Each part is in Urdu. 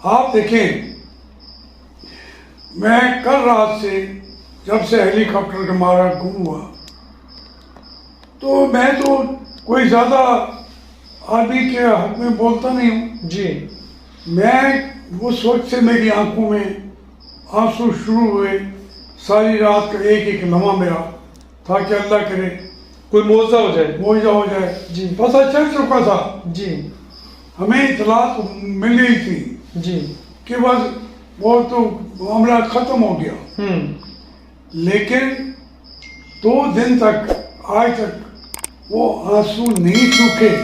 آپ دیکھیں میں کل رات سے جب سے ہیلی کاپٹر کا مارا گم ہوا تو میں تو کوئی زیادہ آدمی کے حق میں بولتا نہیں ہوں جی میں اس وقت سے میری آنکھوں میں آنسو شروع ہوئے ساری رات کا ایک ایک لمحہ میرا تھا کہ اللہ کرے کوئی معجزہ ہو جائے. معجزہ ہو جائے. جی پتہ چل چکا تھا جی ہمیں اطلاع مل گئی تھی جی کہ بس وہ تو معاملہ ختم ہو گیا. لیکن 2 دن تک آج تک وہ آنسو نہیں سوکھے.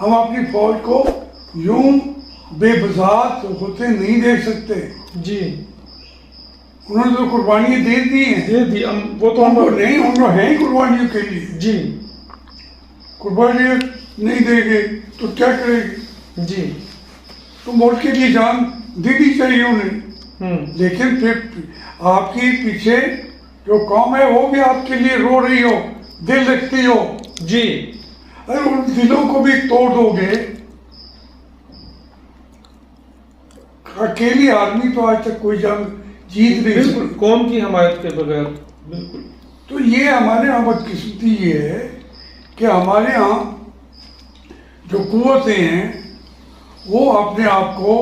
ہم اپنی فوج کو یوں بے بذات ہوتے نہیں دیکھ سکتے. جی انہوں نے تو قربانیاں دے دی ہیں. دے دی وہ تو ان کو نہیں ان کو ہیں قربانیوں کے لیے. جی قربانیاں نہیں دے گے تو کیا کرے گی. جی تو ملک کے لیے جان دینی چاہیے انہیں. لیکن پھر آپ کی پیچھے جو قوم ہے وہ بھی آپ کے لیے رو رہی ہو دل رکھتی ہو. جی اگر ان دلوں کو بھی توڑ دو گے. اکیلی آدمی تو آج تک کوئی جنگ جیت نہیں سکتی. بالکل قوم کی حمایت کے بغیر. بالکل. تو یہ ہمارے یہاں بدقسمتی یہ ہے کہ ہمارے یہاں جو قوتیں ہیں وہ اپنے آپ کو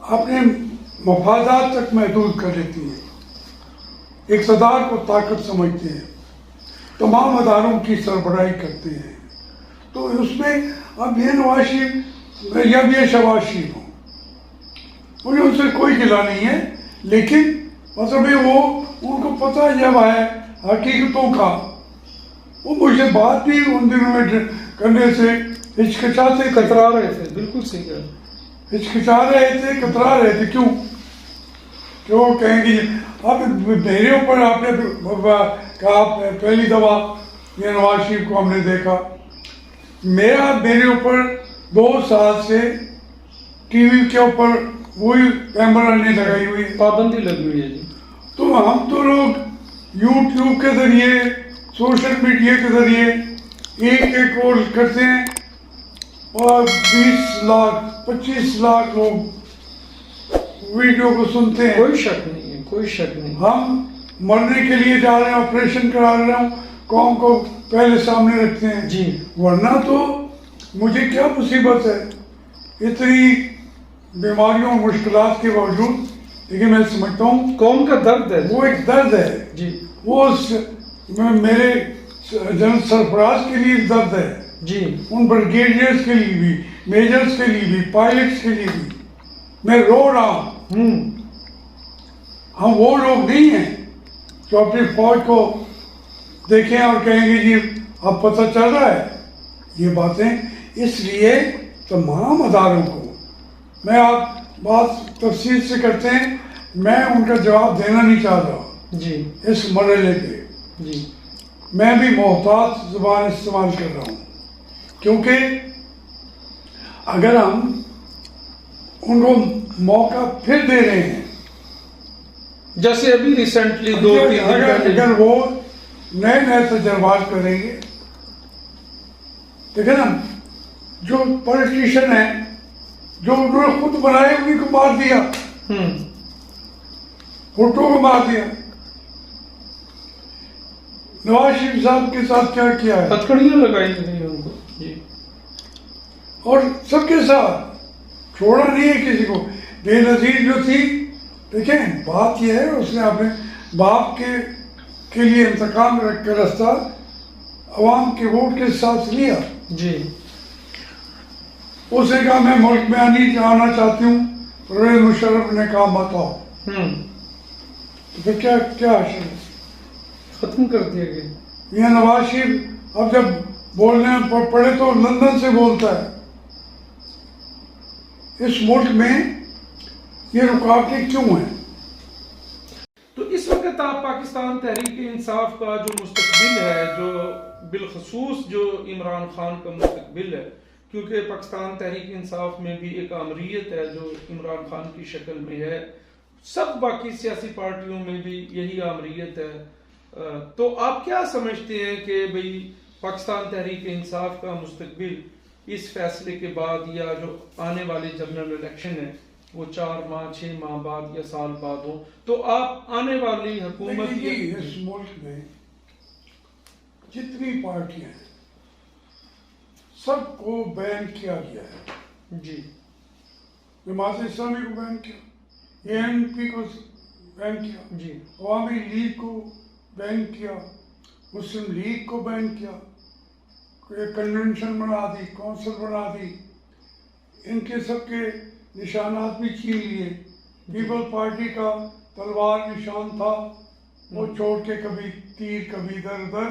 اپنے مفادات تک محدود کر لیتی ہیں. اقتدار کو طاقت سمجھتے ہیں. تمام اداروں کی سربراہی کرتے ہیں. تو اس میں اب یہ نواز شریف یا یہ شہباز شریف ہوں مجھے ان سے کوئی گلہ نہیں ہے. لیکن مطلب وہ ان کو پتہ جب ہے حقیقتوں کا وہ مجھ سے بات بھی ان دنوں میں کرنے سے ہچکچاتے کترا رہے تھے. بالکل صحیح ہے. ہچکچا رہے تھے کترا رہے تھے. کیوں کہ وہ کہیں گے اب میرے اوپر آپ نے کہا پہلی دفعہ یہ نواز شریف کو ہم نے دیکھا میرے اوپر 2 سال سے ٹی وی کے اوپر وہی کیمرہ نہیں لگائی ہوئی پابندی لگی ہوئی ہے. جی تو ہم تو لوگ یوٹیوب کے ذریعے سوشل میڈیا کے ذریعے ایک کورس کرتے ہیں اور 20 لاکھ 25 لاکھ لوگ ویڈیو کو سنتے ہیں. کوئی شک نہیں ہے. کوئی شک نہیں. ہم مرنے کے لیے جا رہے ہیں آپریشن کرا رہے ہوں قوم کو پہلے سامنے رکھتے ہیں. جی ورنہ تو مجھے کیا مصیبت ہے اتنی بیماریوں اور مشکلات کے باوجود. لیکن میں سمجھتا ہوں قوم کا درد ہے. وہ ایک درد ہے. جی وہ میرے جنرل سرفراز کے لیے درد ہے. جی ان بریگیڈیئرز کے لیے بھی میجرز کے لیے بھی پائلٹس کے لیے بھی میں رو رہا ہوں. ہم وہ لوگ نہیں ہیں جو اپنی فوج کو دیکھیں اور کہیں گے جی اب پتہ چل رہا ہے یہ باتیں. اس لیے تمام اداروں کو میں آپ بات تفصیل سے کرتے ہیں میں ان کا جواب دینا نہیں چاہ رہا جی اس مرحلے پہ. جی میں بھی محتاط زبان استعمال کر رہا ہوں کیونکہ اگر ہم ان کو موقع پھر دے رہے ہیں جیسے ابھی ریسنٹلی 2-3 دن پہلے اگر وہ نئے تجربات کریں گے. دیکھیں نا جو پولیٹیشین ہیں جو انہوں نے خود بنائے انہیں کو مار دیا. بھٹو کو مار دیا. نواز شریف صاحب کے ساتھ کیا کیا ہے ہتھکڑیاں لگائی گئی ان کو. جی اور سب کے ساتھ چھوڑا نہیں ہے کسی کو. بے نظیر جو تھی دیکھیں بات یہ ہے اس نے اپنے باپ کے لیے انتقام رکھ کے راستہ عوام کے ووٹ کے ساتھ لیا. جی اس نے کہا میں ملک میں آنا چاہتی ہوں. پرویز مشرف نے کہا مت آؤ. تو پھر کیا حاصل ہے ختم کر دیا گیا. یہ نواز شریف اب جب بولنے پڑے تو لندن سے بولتا ہے. اس ملک میں یہ رکاوٹیں کیوں ہیں؟ تو اس وقت آپ پاکستان تحریک انصاف کا جو مستقبل ہے جو بالخصوص جو عمران خان کا مستقبل ہے کیونکہ پاکستان تحریک انصاف میں بھی ایک آمریت ہے جو عمران خان کی شکل میں ہے. سب باقی سیاسی پارٹیوں میں بھی یہی آمریت ہے. تو آپ کیا سمجھتے ہیں کہ بھئی پاکستان تحریک انصاف کا مستقبل اس فیصلے کے بعد یا جو آنے والی جنرل الیکشن ہے وہ 4 ماہ 6 ماہ بعد یا سال بعد ہو، تو آپ آنے والی حکومت دیکھیے اس ملک میں جتنی پارٹیاں ہیں سب کو بین کیا گیا ہے. جی جماعت اسلامی کو بین کیا، اے این پی کو بین کیا، جی عوامی لیگ کو بین کیا، مسلم لیگ کو بین کیا، کنونشن بنا دی، کونسل بنا دی، ان کے سب کے نشانات بھی چھین لیے. پیپل پارٹی کا تلوار نشان تھا وہ چھوڑ کے کبھی تیر کبھی ادھر ادھر.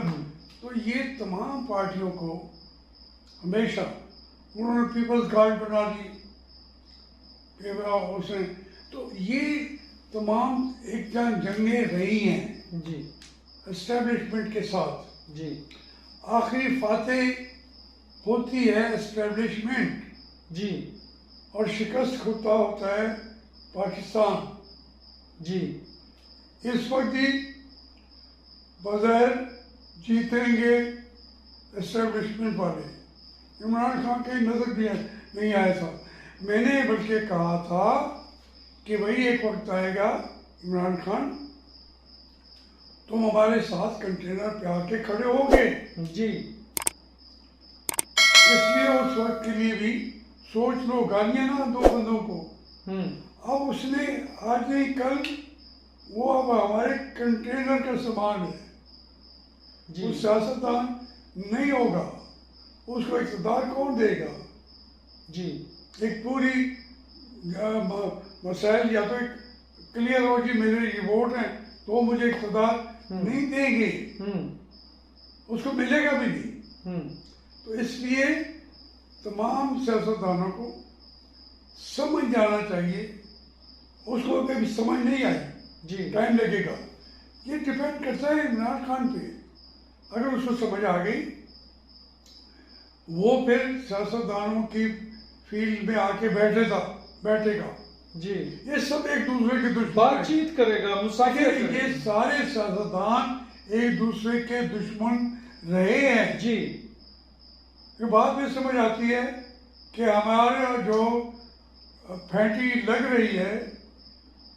تو یہ تمام پارٹیوں کو ہمیشہ انہوں نے پیپلز گارڈ بنا دی اس نے. تو یہ تمام ایک جنگیں رہی ہیں جی اسٹیبلشمنٹ کے ساتھ. جی آخری فاتح ہوتی ہے اسٹیبلشمنٹ جی اور شکست ہوتا ہے پاکستان. جی اس وقت بھی بظاہر جیتیں گے اسٹیبلشمنٹ والے. عمران خان کی نظر بھی نہیں آیا تھا. میں نے بلکہ کہا تھا کہ بھائی ایک وقت آئے گا عمران خان تم ہمارے ساتھ کنٹینر پہ آ کے کھڑے ہو گے. جی اس لیے اس وقت کے لیے بھی سوچ لو. گالیاں نا 2 بندوں کو. اب اس نے آج نہیں کل وہ اب ہمارے کنٹینر کا سامان ہے. وہ سیاستدان نہیں ہوگا، اس کو اقتدار کون دے گا؟ جی ایک پوری مسائل یا تو ایک کلیئر ہو جی میرے یہ ووٹ ہیں تو مجھے اقتدار نہیں دیں گے، اس کو ملے گا بھی نہیں. تو اس لیے تمام سیاستدانوں کو سمجھ جانا چاہیے. اس کو کبھی سمجھ نہیں آئی، جی ٹائم لگے گا. یہ ڈپینڈ کرتا ہے عمران خان پہ. اگر اس کو سمجھ آ گئی وہ پھر سیاستدانوں کی فیلڈ میں آ کے بیٹھے گا. جی یہ سب ایک دوسرے کے دشمن بات چیت کرے گا، مسافر یہ سارے سیاستدان ایک دوسرے کے دشمن رہے ہیں. جی یہ بات بھی سمجھ آتی ہے کہ ہمارا جو پھینٹی لگ رہی ہے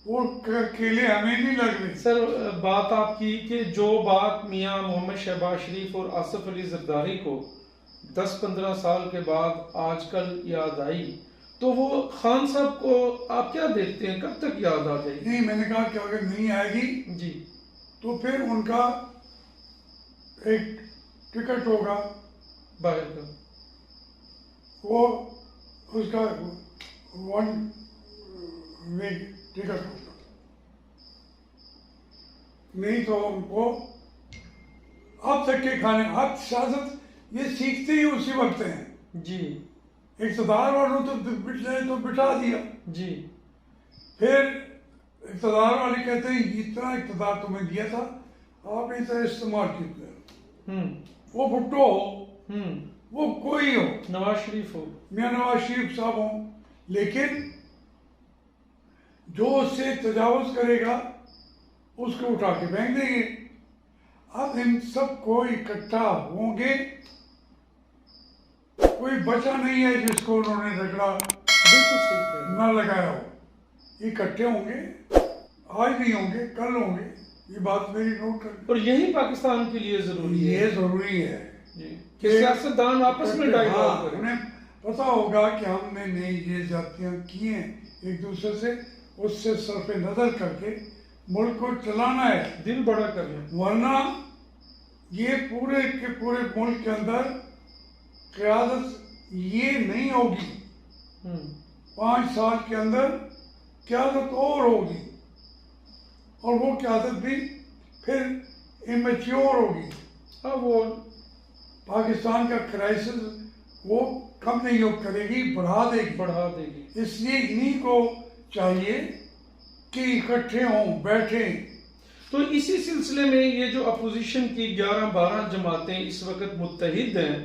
وہ کیلے ہمیں نہیں لگ رہی. سر بات آپ کی کہ جو بات میاں محمد شہباز شریف اور آصف علی زرداری کو 10-15 سال کے بعد آج کل یاد آئی، تو وہ خان صاحب کو آپ کیا دیکھتے ہیں کب تک یاد آ جائے گی؟ نہیں، میں نے کہا کہ اگر نہیں آئے گی جی تو پھر ان کا ایک ٹکٹ ہوگا باہر کا، وہ اس کا 1 وے ٹکٹ ہوگا. نہیں تو ان کو اب تک کے کھانے. اب سیاست یہ سیکھتے ہی اسی وقت ہیں. جی اقتدار والوں تو بٹھا دیا. جی پھر اقتدار والے کہتے ہیں اتنا اقتدار تمہیں دیا تھا آپ نے اتنا استعمال کیا. وہ بھٹو ہو، وہ کوئی ہو، نواز شریف ہو، میاں نواز شریف صاحب ہوں، لیکن جو اس سے تجاوز کرے گا اس کو اٹھا کے پھینک دیں گے. اب ان سب کو اکٹھا ہوں گے. کوئی بچا نہیں ہے جس کو انہوں نے رگڑا بالکل صحیح ہے. نہ لگایا ہو. اکٹھے ہوں گے، آج نہیں ہوں گے کل ہوں گے. یہ بات میری نوٹ کر. اور یہی پاکستان کے لیے ضروری ہے. یہ ضروری ہے جی کہ سیاستدان آپس میں ڈائیلاگ کریں. انہیں پتا ہوگا کہ ہم نے نہیں یہ زیادتیاں کی ہیں ایک دوسرے سے، اس سے صرف نظر کر کے ملک کو چلانا ہے. دل بڑا کرنا، ورنہ یہ پورے کے پورے ملک کے اندر قیادت یہ نہیں ہوگی. 5 سال کے اندر قیادت اور ہوگی، اور وہ قیادت بھی پھر امیچیور ہوگی. اب وہ پاکستان کا کرائسس وہ کم نہیں کرے گی، بڑھا دے گی. اس لیے انہی کو چاہیے کہ اکٹھے ہوں، بیٹھیں. تو اسی سلسلے میں یہ جو اپوزیشن کی 11-12 جماعتیں اس وقت متحد ہیں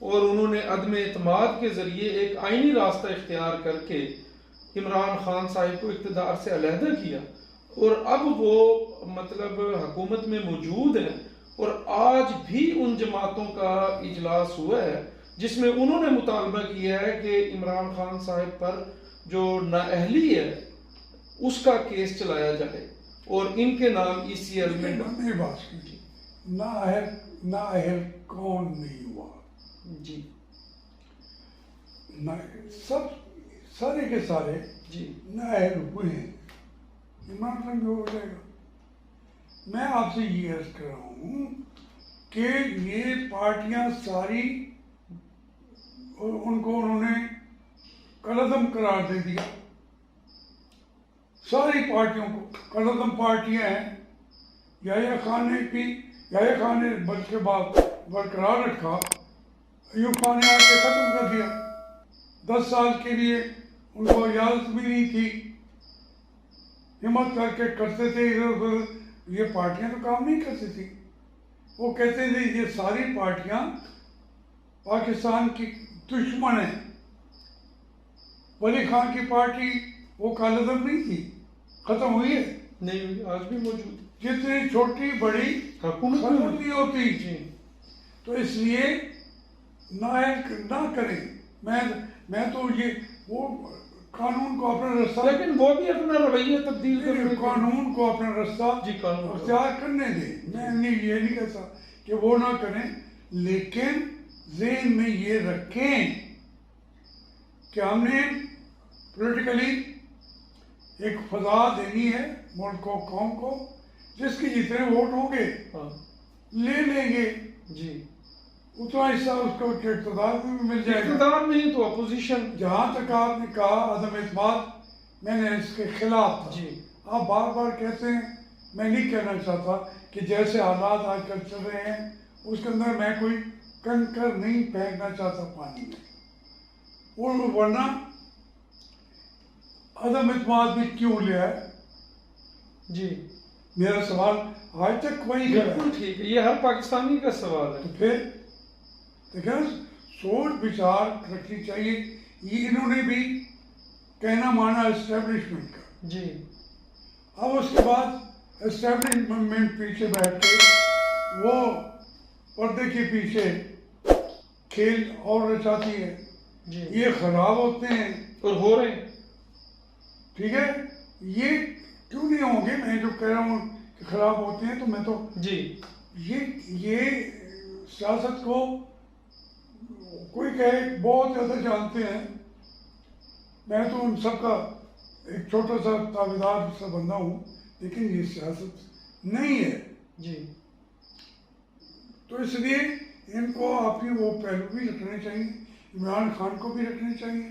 اور انہوں نے عدم اعتماد کے ذریعے ایک آئینی راستہ اختیار کر کے عمران خان صاحب کو اقتدار سے علیحدہ کیا، اور اب وہ مطلب حکومت میں موجود ہیں، اور آج بھی ان جماعتوں کا اجلاس ہوا ہے جس میں انہوں نے مطالبہ کیا ہے کہ عمران خان صاحب پر جو نااہلی ہے اس کا کیس چلایا جائے اور ان کے نام ECL میں میری بات کی نااہل کون نہیں ہوا جی سب سارے کے سارے جی نااہل ہوئے ہیں. عمران خان بھی ہو جائے گا. میں آپ سے یہ عرض کر رہا ہوں کہ یہ پارٹیاں ساری ان کو انہوں نے کالعدم قرار دے دیا. ساری پارٹیوں کو کالعدم پارٹیاں ہیں. یحییٰ خان نے بلکہ بات برقرار رکھا. ایوب خان نے آ کے ختم کر دیا. 10 سال کے لیے ان کو اجازت بھی نہیں تھی. ہمت کر کے کرتے تھے ادھر ادھر. یہ پارٹیاں تو کام نہیں کرتی تھی. وہ کہتے تھے یہ ساری پارٹیاں پاکستان کی دشمن ہیں. ولی خان کی پارٹی وہ کالعدم نہیں تھی, ختم ہوئی ہے نہیں ہوئی, آج بھی موجود. جتنی چھوٹی بڑی حکومت نہیں ہوتی. جی تو اس لیے نہ کریں. میں تو یہ وہ قانون کو اپنا رستہ, لیکن وہ بھی اپنا رویہ تبدیل کرنے قانون کو اپنا رستہ جی قانون اختیار کرنے دیں. میں یہ نہیں کہتا کہ وہ نہ کریں, لیکن ذہن میں یہ رکھیں کہ ہم نے پولیٹیکلی ایک فضا دینی ہے ملک کو, قوم کو, جس کے جتنے ووٹ ہوں گے لے لیں گے. جی اتنا حصہ اس کو اقتدار میں بھی مل جائے گا. اقتدار نہیں تو اپوزیشن. جہاں تک آپ نے کہا عدم اعتماد, میں نے اس کے خلاف تھا. جی آپ بار بار کہتے ہیں, میں نہیں کہنا چاہتا کہ جیسے حالات آج کل چل رہے ہیں اس کے اندر میں کوئی کنکر نہیں پھینکنا چاہتا پانی میں. اور ورنہ عدم اعتماد بھی کیوں لیا ہے؟ جی میرا سوال آج تک وہی ہے. بالکل ٹھیک ہے, یہ ہر پاکستانی کا سوال ہے. تو پھر دیکھیں سوچ بچار رکھنی چاہیے. یہ انہوں نے بھی کہنا مانا اسٹیبلشمنٹ کا. جی اب اس کے بعد اسٹیبلشمنٹ پیچھے بیٹھ کے وہ پردے کے پیچھے کھیل اور رچاتی ہے. جی یہ خراب ہوتے ہیں اور ہو رہے ہیں. ٹھیک ہے, یہ کیوں نہیں ہوں گے؟ میں جو کہہ رہا ہوں کہ خراب ہوتے ہیں تو میں تو جی یہ سیاست کو کوئی کہے بہت زیادہ جانتے ہیں. میں تو ان سب کا ایک چھوٹا سا تابعدار سا بندہ ہوں, لیکن یہ سیاست نہیں ہے. جی تو اس لیے ان کو اپنی وہ پہلو بھی رکھنے چاہیے. عمران خان کو بھی رکھنے چاہیے,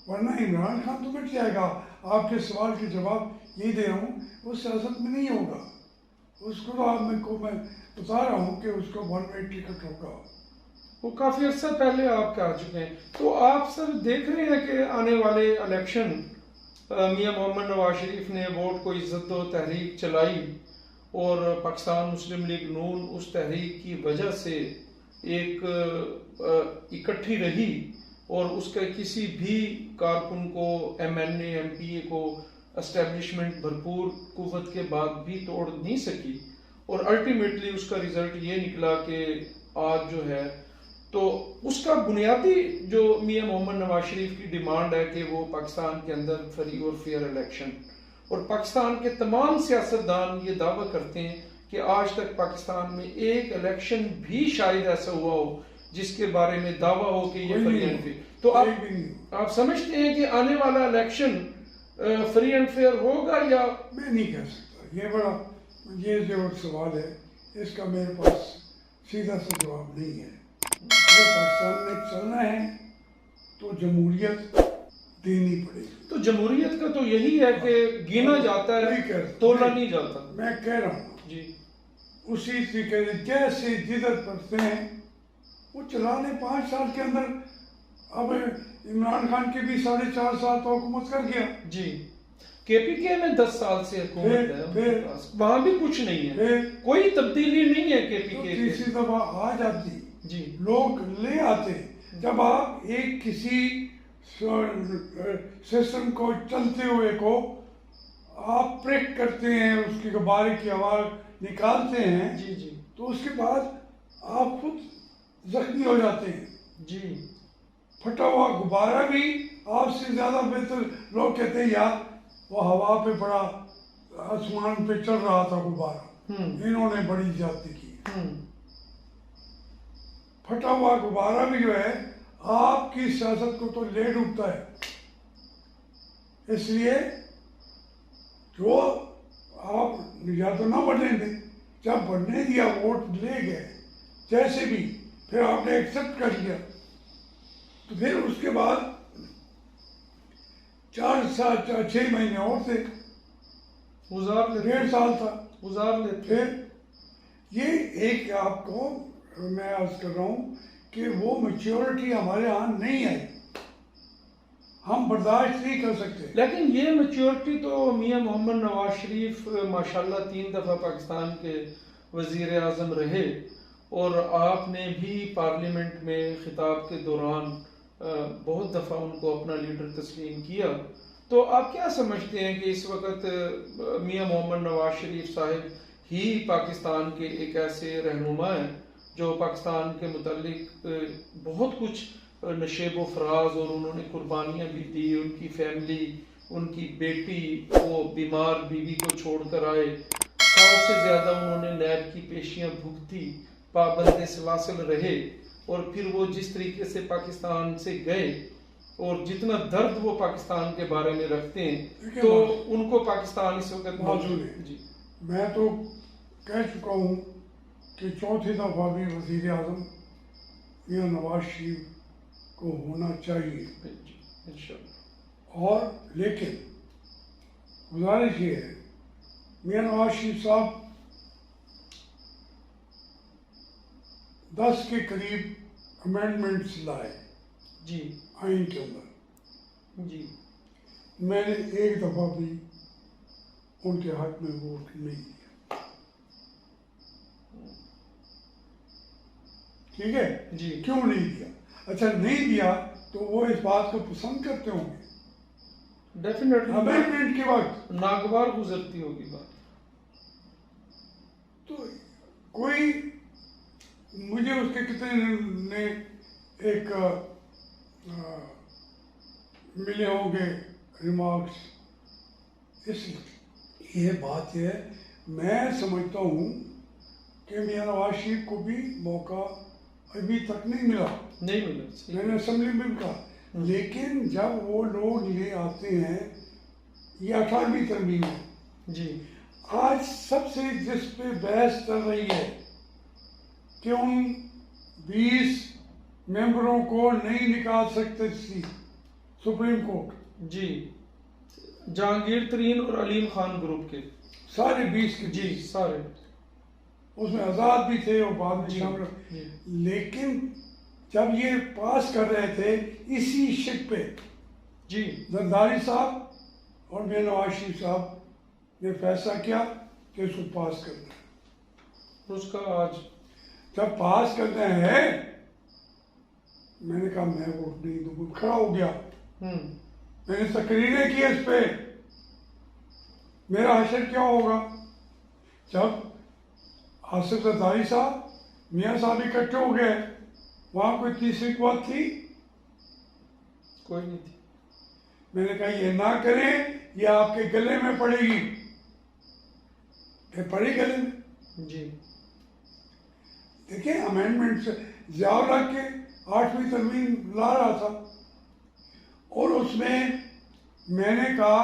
ورنہ عمران خان تو مٹ جائے گا. آپ کے سوال کے جواب یہ دے رہا ہوں, وہ سیاست میں نہیں ہوگا. اس کو تو میں بتا رہا ہوں کہ اس کو 1 وے ٹکٹ ہوگا. وہ کافی عرصہ پہلے آپ کے آ چکے ہیں. تو آپ سر دیکھ رہے ہیں کہ آنے والے الیکشن میاں محمد نواز شریف نے ووٹ کو عزت و تحریک چلائی اور پاکستان مسلم لیگ نون اس تحریک کی وجہ سے ایک اکٹھی رہی اور اس کے کسی بھی کارکن کو MNA MPA کو اسٹیبلشمنٹ بھرپور قوت کے بعد بھی توڑ نہیں سکی, اور الٹیمیٹلی اس کا رزلٹ یہ نکلا کہ آج جو ہے تو اس کا بنیادی جو میاں محمد نواز شریف کی ڈیمانڈ ہے کہ وہ پاکستان کے اندر فری اور فیئر الیکشن, اور پاکستان کے تمام سیاستدان یہ دعویٰ کرتے ہیں کہ آج تک پاکستان میں ایک الیکشن بھی شاید ایسا ہوا ہو جس کے بارے میں دعویٰ ہو کہ یہ فری اینڈ فیئر. تو آپ سمجھتے ہیں کہ آنے والا الیکشن فری اینڈ فیئر ہوگا یا؟ میں نہیں کہہ سکتا. یہ جو سوال ہے اس کا میرے پاس سیدھا سا جواب نہیں ہے. اگر پاکستان میں چلنا ہے تو جمہوریت دینی پڑے گی. تو جمہوریت کا تو یہی ہے کہ گینا جاتا ہے, تولا نہیں جاتا. میں کہہ رہا ہوں جی اسی طریقے سے جیسے جدھر پڑتے ہیں وہ چلا لیں 5 سال کے اندر. اب عمران خان کے بھی 4.5 سال تو حکومت کر گیا. جی KPK میں 10 سال سے حکومت ہے, وہاں بھی کچھ نہیں ہے, کوئی تبدیلی نہیں ہے KPK. تیسری دفعہ آ جاتی, جی لوگ لے آتے. جب آپ ایک کسی سسٹم کو چلتے ہوئے کو آپ بریک کرتے ہیں, اس کی غبارے کی آواز نکالتے ہیں, جی جی تو اس کے بعد آپ خود زخمی ہو جاتے ہیں. جی پھٹا ہوا غبارہ بھی آپ سے زیادہ بہتر لوگ کہتے ہیں یار وہ ہوا پہ پڑا آسمان پہ چل رہا تھا غبارہ، انہوں نے بڑی زیادتی کی۔ پھٹا ہوا غبارہ بھی جو ہے آپ کی سیاست کو تو لے ڈوبتا ہے، اس لیے جو آپ یا تو نہ بڑھنے دیں، جب بڑھنے دیا ووٹ لے گئے جیسے بھی، پھر آپ نے ایکسپٹ کر لیا، تو پھر اس کے بعد 6 مہینے اور تھے، گزار لیتے، 1.5 سال تھا گزار لیتے۔ پھر یہ ایک آپ کو میں عرض کر رہا ہوں کہ وہ میچیورٹی ہمارے ہاں نہیں آئی، ہم برداشت نہیں کر سکتے۔ لیکن یہ میچورٹی تو میاں محمد نواز شریف ماشاءاللہ 3 دفعہ پاکستان کے وزیر اعظم رہے، اور آپ نے بھی پارلیمنٹ میں خطاب کے دوران بہت دفعہ ان کو اپنا لیڈر تسلیم کیا، تو آپ کیا سمجھتے ہیں کہ اس وقت میاں محمد نواز شریف صاحب ہی پاکستان کے ایک ایسے رہنما ہیں جو پاکستان کے متعلق بہت کچھ نشیب و فراز، اور انہوں نے قربانیاں بھی دی، ان کی فیملی، ان کی بیٹی وہ بیمار بیوی کو چھوڑ کر آئے، 100 سے زیادہ انہوں نے نیب کی پیشیاں بھگتی، پابند سلاسل رہے، اور پھر وہ جس طریقے سے پاکستان سے گئے اور جتنا درد وہ پاکستان کے بارے میں رکھتے ہیں، تو ان کو پاکستان اس وقت موجود ہے۔ جی میں تو کہہ چکا ہوں کہ 4تھی دفعہ بھی وزیر اعظم میاں نواز شریف کو ہونا چاہیے، جی انشاءاللہ۔ اور لیکن گزارش یہ ہے میاں نواز شریف صاحب 10 کے قریب امینڈمنٹس لائے جی آئین کے اندر، جی میں نے ایک دفعہ بھی ان کے حق میں ووٹ نہیں دیا، ٹھیک ہے؟ جی کیوں نہیں دیا؟ اچھا نہیں دیا تو وہ اس بات کو پسند کرتے ہوں گے، ڈیفینیٹلی امینڈمنٹ کے وقت ناگوار گزرتی ہوگی بات۔ تو کوئی مجھے اس کے کتنے نے ایک ملے ہوں گے ریمارکس، اس یہ بات ہے میں سمجھتا ہوں کہ میاں نواز شریف کو بھی موقع ابھی تک نہیں ملا، نہیں ملا، میں نے اسمبلی میں بھی کہا، لیکن جب وہ لوگ یہ آتے ہیں، یہ 18ویں ترمیم ہے جی، آج سب سے جس پہ بحث چل رہی ہے کہ ان 20 ممبروں کو نہیں نکال سکتے تھی سپریم کورٹ، جی جہانگیر ترین اور علیم خان گروپ کے سارے 20 کے جی سارے، اس میں آزاد بھی تھے اور بعد میں شامل، جی لیکن جب یہ پاس کر رہے تھے اسی شک پہ جی زرداری صاحب اور میاں نواز شریف صاحب نے فیصلہ کیا کہ اس کو پاس کرنا ہے۔ اس کا آج جب پاس کرنا ہے میں نے کہا میں ووٹ نہیں دوں، کھڑا ہو گیا، میں نے تقریریں کی اس پہ، میرا حشر کیا ہوگا جب آصف زرداری صاحب میاں صاحب اکٹھے ہو گئے، وہاں کوئی تیسری قوت تھی؟ کوئی نہیں تھی۔ میں نے کہا یہ نہ کریں، یہ آپ کے گلے میں پڑے گی، یہ پڑی گلے میں۔ جی دیکھیں امینڈمنٹ سے ضیاء الحق کے 8ویں ترمیم لا رہا تھا، اور اس میں میں نے کہا